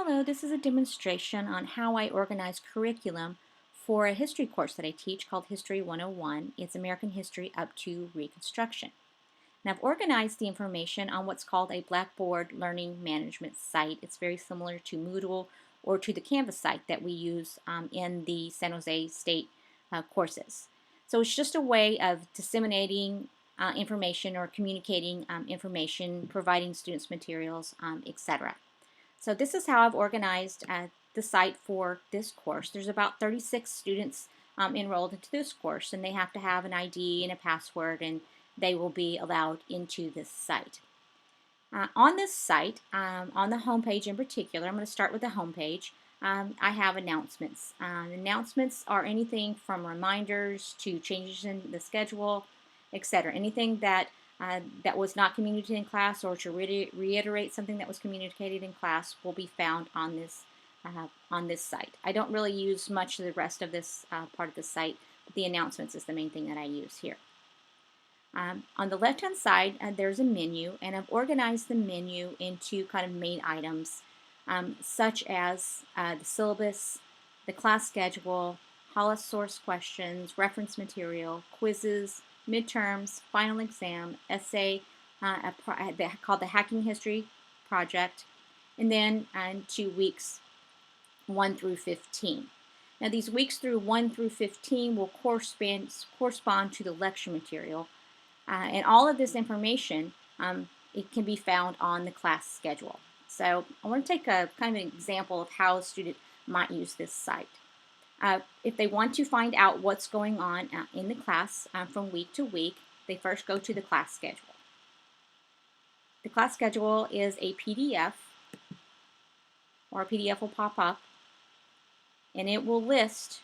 Hello, this is a demonstration on how I organize curriculum for a history course that I teach called History 101. It's American history up to Reconstruction. And I've organized the information on what's called a Blackboard Learning Management site. It's very similar to Moodle or to the Canvas site that we use in the San Jose State courses. So it's just a way of disseminating information or communicating information, providing students materials, etc. So this is how I've organized the site for this course. There's about 36 students enrolled into this course, and they have to have an ID and a password, and they will be allowed into this site. On this site, on the home page in particular, I'm going to start with the home page. I have announcements. Announcements are anything from reminders to changes in the schedule, etc. Anything that was not communicated in class or to reiterate something that was communicated in class will be found on this site. I don't really use much of the rest of this part of the site, but the announcements is the main thing that I use here. On the left-hand side, there's a menu, and I've organized the menu into kind of main items, such as the syllabus, the class schedule, HOLIS source questions, reference material, quizzes, midterms, final exam, essay called the Hacking History Project, and then to weeks 1 through 15. Now these weeks through 1 through 15 will correspond to the lecture material, and all of this information it can be found on the class schedule. So I want to take a kind of an example of how a student might use this site. If they want to find out what's going on in the class from week to week, they first go to the class schedule. The class schedule is a PDF, or a PDF will pop up, and it will list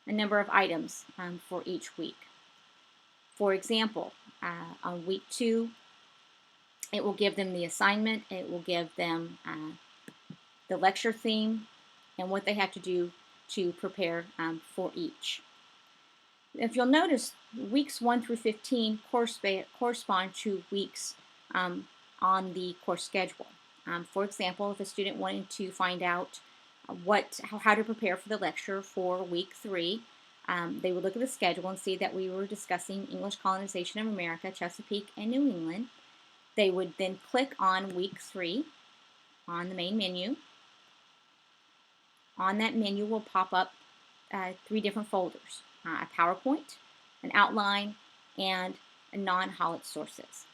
a number of items for each week. For example, on week 2, it will give them the assignment, it will give them the lecture theme, and what they have to do to prepare for each. If you'll notice, weeks 1 through 15 correspond to weeks on the course schedule. For example, if a student wanted to find out how to prepare for the lecture for week 3, they would look at the schedule and see that we were discussing English colonization of America, Chesapeake, and New England. They would then click on week 3 on the main menu. On that menu will pop up 3 different folders, a PowerPoint, an outline, and a non-HOLIS sources.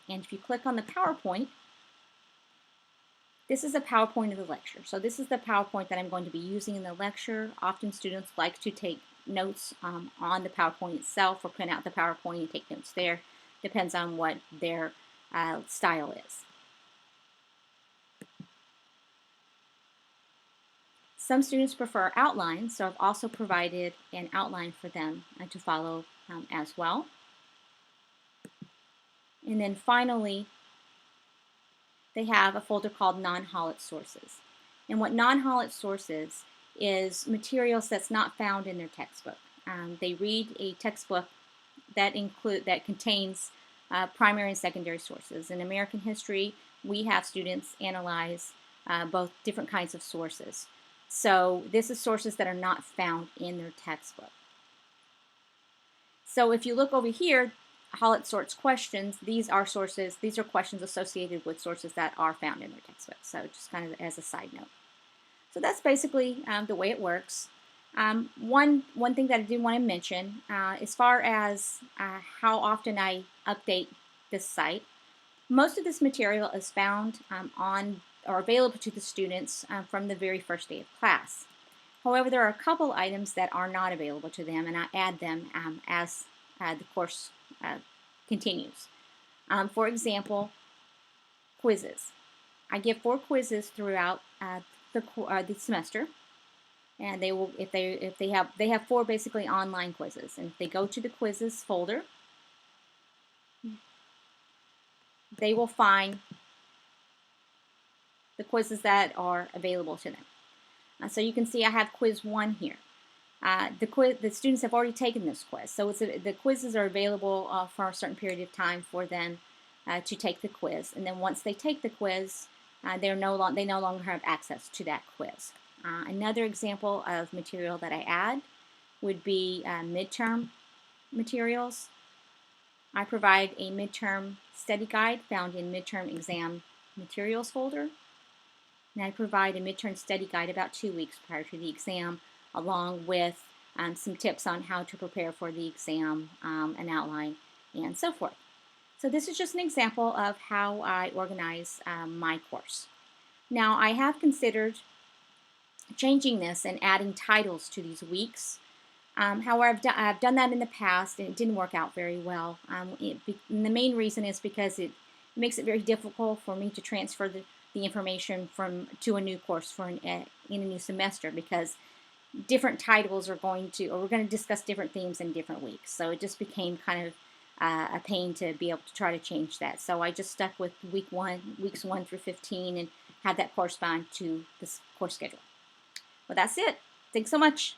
And if you click on the PowerPoint, this is a PowerPoint of the lecture. So this is the PowerPoint that I'm going to be using in the lecture. Often students like to take notes on the PowerPoint itself, or print out the PowerPoint and take notes there. Depends on what their style is. Some students prefer outlines, so I've also provided an outline for them to follow as well. And then finally, they have a folder called non-HOLIS sources. And what non-HOLIS sources is materials that's not found in their textbook. They read a textbook that contains primary and secondary sources. In American history, we have students analyze both different kinds of sources. So this is sources that are not found in their textbook. So if you look over here, HOLIS sorts questions. These are sources. These are questions associated with sources that are found in their textbook. So just kind of as a side note. So that's basically the way it works. One thing that I did want to mention, as far as how often I update this site, most of this material is found on or available to the students from the very first day of class. However, there are a couple items that are not available to them, and I add them as the course continues. For example, quizzes. I give 4 quizzes throughout the semester, and they have 4 basically online quizzes. And if they go to the quizzes folder, they will find the quizzes that are available to them. So you can see I have quiz 1 here. The students have already taken this quiz, so the quizzes are available for a certain period of time for them to take the quiz. And then once they take the quiz, they no longer have access to that quiz. Another example of material that I add would be midterm materials. I provide a midterm study guide found in midterm exam materials folder. And I provide a midterm study guide about 2 weeks prior to the exam, along with some tips on how to prepare for the exam, an outline, and so forth. So this is just an example of how I organize my course. Now, I have considered changing this and adding titles to these weeks. However, I've done that in the past and it didn't work out very well. And the main reason is because it makes it very difficult for me to transfer the information to a new course in a new semester, because different titles are we're going to discuss different themes in different weeks. So it just became kind of a pain to be able to try to change that. So I just stuck with weeks 1 through 15, and had that correspond to this course schedule. Well, that's it. Thanks so much.